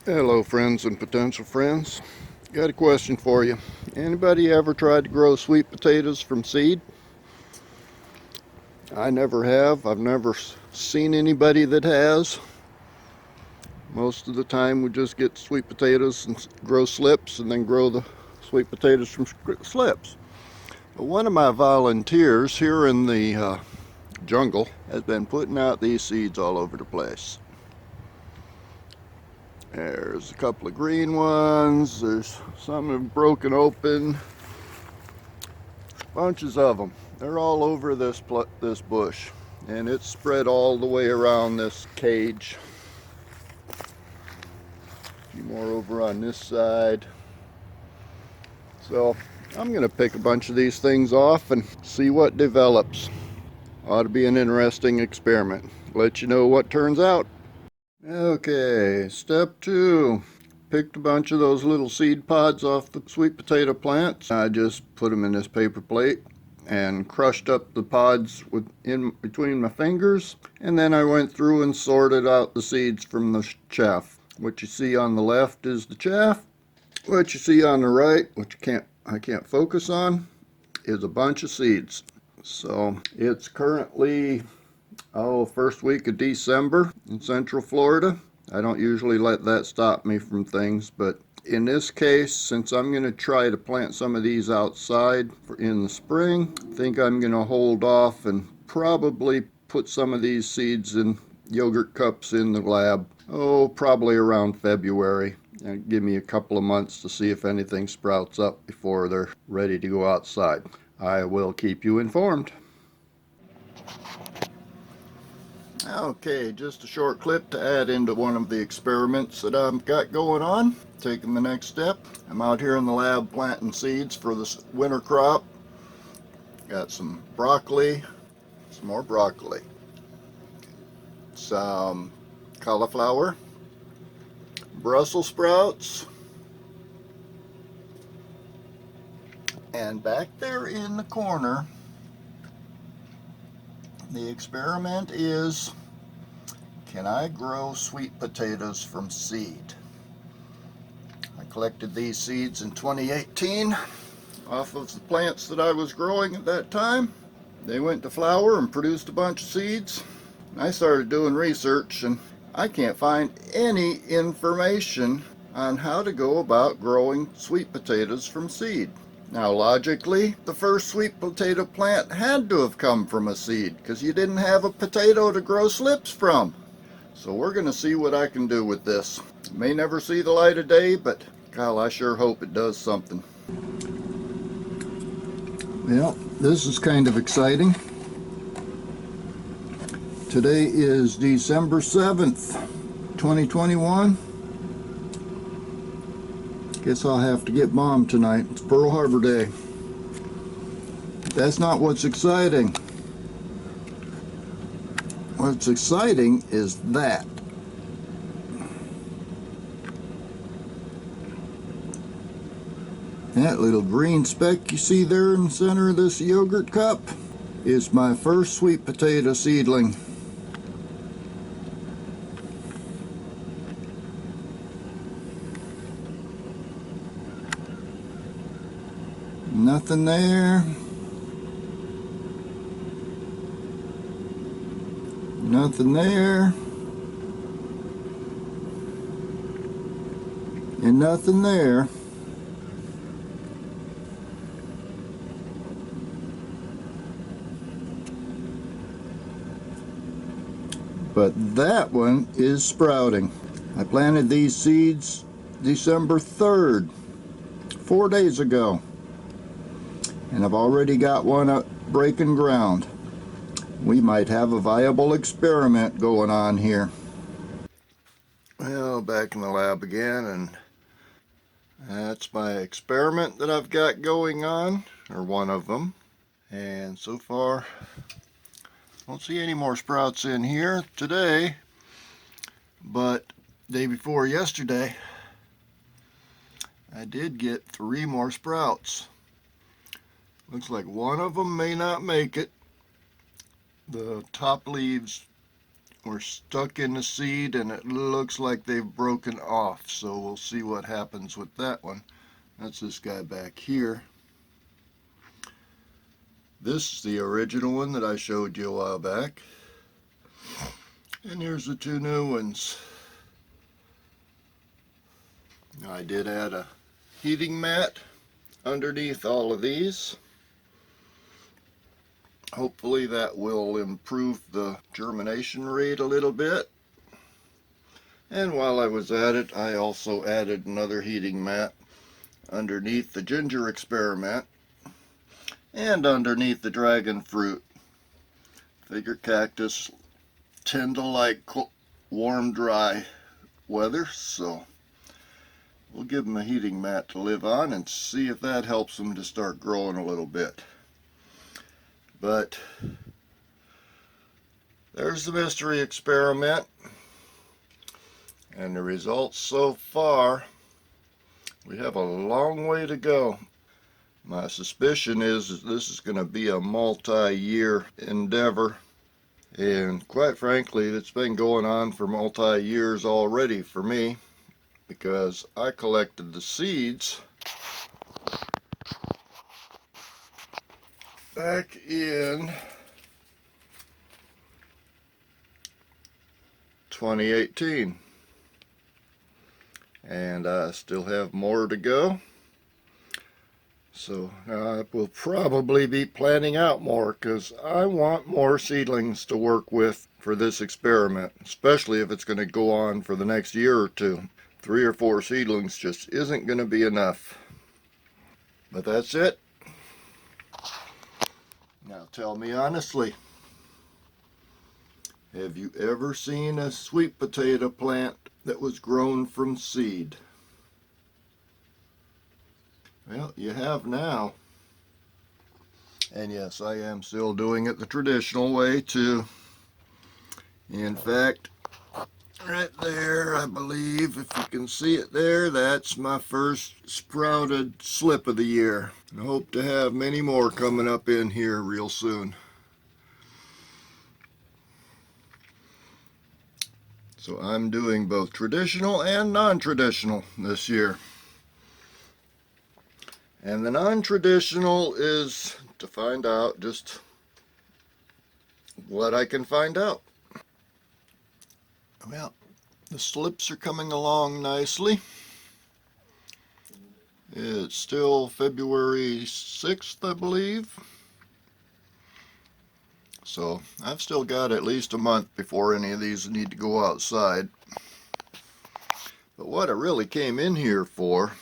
Hello friends and potential friends. Got a question for you. Anybody ever tried to grow sweet potatoes from seed? I never have. I've never seen anybody that has. Most of the time we just get sweet potatoes and grow slips and then grow the sweet potatoes from slips. But one of my volunteers here in the jungle has been putting out these seeds all over the place. There's a couple of green ones. There's some that have broken open. Bunches of them. They're all over this bush, and it's spread all the way around this cage. A few more over on this side. So I'm going to pick a bunch of these things off and see what develops. Ought to be an interesting experiment. Let you know what turns out. Okay, step 2. Picked a bunch of those little seed pods off the sweet potato plants. I just put them in this paper plate and crushed up the pods in between my fingers, and then I went through and sorted out the seeds from the chaff. What you see on the left is the chaff. What you see on the right, which I can't focus on, is a bunch of seeds. So it's currently first week of December in Central Florida. I don't usually let that stop me from things, but in this case, since I'm going to try to plant some of these outside in the spring, I think I'm going to hold off and probably put some of these seeds in yogurt cups in the lab. Probably around February. And give me a couple of months to see if anything sprouts up before they're ready to go outside. I will keep you informed. Okay, just a short clip to add into one of the experiments that I've got going on. Taking the next step. I'm out here in the lab planting seeds for this winter crop. Got some broccoli, some more broccoli, some cauliflower, Brussels sprouts, and back there in the corner, the experiment is, can I grow sweet potatoes from seed? I collected these seeds in 2018 off of the plants that I was growing at that time. They went to flower and produced a bunch of seeds. I started doing research, and I can't find any information on how to go about growing sweet potatoes from seed. Now logically, the first sweet potato plant had to have come from a seed, because you didn't have a potato to grow slips from. So we're going to see what I can do with this. It may never see the light of day, but Kyle, I sure hope it does something. Well, this is kind of exciting. Today is December 7th, 2021. Guess I'll have to get Mom tonight. It's Pearl Harbor Day. That's not what's exciting. What's exciting is that. That little green speck you see there in the center of this yogurt cup is my first sweet potato seedling. Nothing there. Nothing there. And nothing there. But that one is sprouting. I planted these seeds December 3rd, 4 days ago. And I've already got one up breaking ground. We might have a viable experiment going on here. Well, back in the lab again, and that's my experiment that I've got going on, or one of them. And so far, I don't see any more sprouts in here today, but day before yesterday, I did get 3 more sprouts. Looks like one of them may not make it. The top leaves were stuck in the seed and it looks like they've broken off. So we'll see what happens with that one. That's this guy back here. This is the original one that I showed you a while back. And here's the two new ones. I did add a heating mat underneath all of these. Hopefully that will improve the germination rate a little bit. And while I was at it, I also added another heating mat underneath the ginger experiment and underneath the dragon fruit. Figure cactus tend to like warm, dry weather, so we'll give them a heating mat to live on and see if that helps them to start growing a little bit. But there's the mystery experiment, and the results so far. We have a long way to go. My suspicion is that this is going to be a multi-year endeavor, and quite frankly it's been going on for multi-years already for me, because I collected the seeds back in 2018, and I still have more to go. So I will probably be planning out more, because I want more seedlings to work with for this experiment, especially if it's going to go on for the next year or two. 3 or 4 seedlings just isn't going to be enough. But that's it. Now tell me honestly, have you ever seen a sweet potato plant that was grown from seed? Well, you have now. And yes, I am still doing it the traditional way too. In fact, right there, I believe, if you can see it there, that's my first sprouted slip of the year. I hope to have many more coming up in here real soon. So I'm doing both traditional and non-traditional this year. And the non-traditional is to find out just what I can find out. Well, the slips are coming along nicely. It's still February 6th, I believe. So I've still got at least a month before any of these need to go outside. But what I really came in here for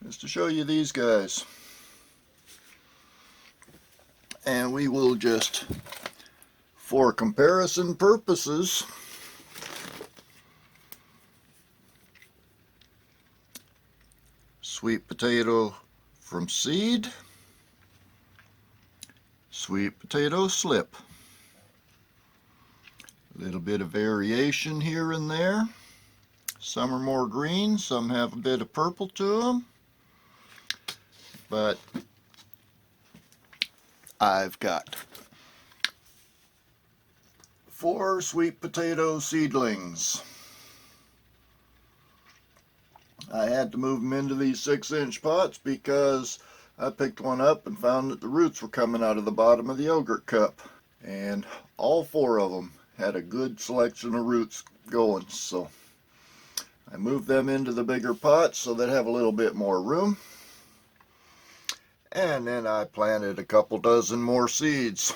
is to show you these guys. And we will just, for comparison purposes, sweet potato from seed, sweet potato slip. A little bit of variation here and there. Some are more green, some have a bit of purple to them. But I've got 4 sweet potato seedlings. I had to move them into these 6-inch pots because I picked one up and found that the roots were coming out of the bottom of the yogurt cup. And all 4 of them had a good selection of roots going. So I moved them into the bigger pots so they'd have a little bit more room. And then I planted a couple dozen more seeds,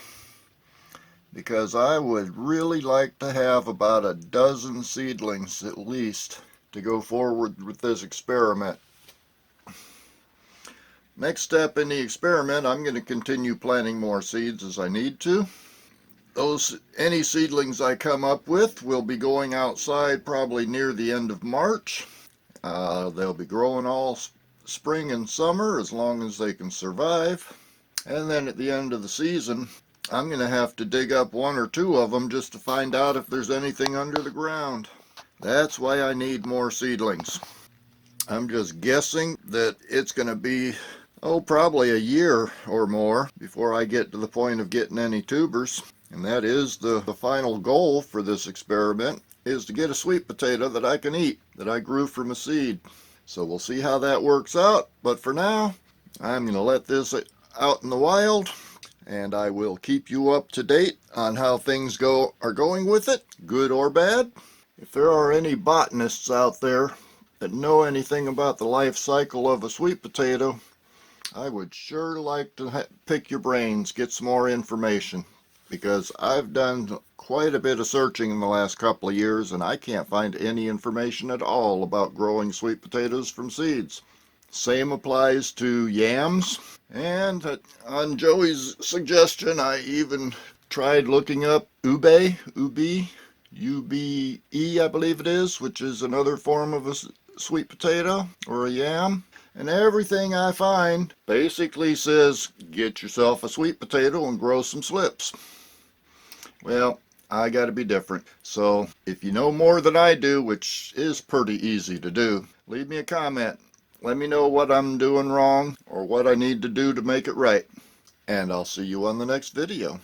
because I would really like to have about a dozen seedlings at least to go forward with this experiment. Next step in the experiment, I'm going to continue planting more seeds as I need to. Any seedlings I come up with will be going outside probably near the end of March. They'll be growing all spring and summer as long as they can survive. And then at the end of the season, I'm going to have to dig up 1 or 2 of them just to find out if there's anything under the ground. That's why I need more seedlings. I'm just guessing that it's going to be, probably a year or more before I get to the point of getting any tubers. And that is the final goal for this experiment, is to get a sweet potato that I can eat, that I grew from a seed. So we'll see how that works out. But for now, I'm going to let this out in the wild, and I will keep you up to date on how things are going with it, good or bad. If there are any botanists out there that know anything about the life cycle of a sweet potato, I would sure like to pick your brains, get some more information, because I've done quite a bit of searching in the last couple of years and I can't find any information at all about growing sweet potatoes from seeds. Same applies to yams, and on Joey's suggestion I even tried looking up ube, UBE I believe it is, which is another form of a sweet potato or a yam. And everything I find basically says, get yourself a sweet potato and grow some slips. Well, I gotta be different. So if you know more than I do, which is pretty easy to do, leave me a comment. Let me know what I'm doing wrong or what I need to do to make it right. And I'll see you on the next video.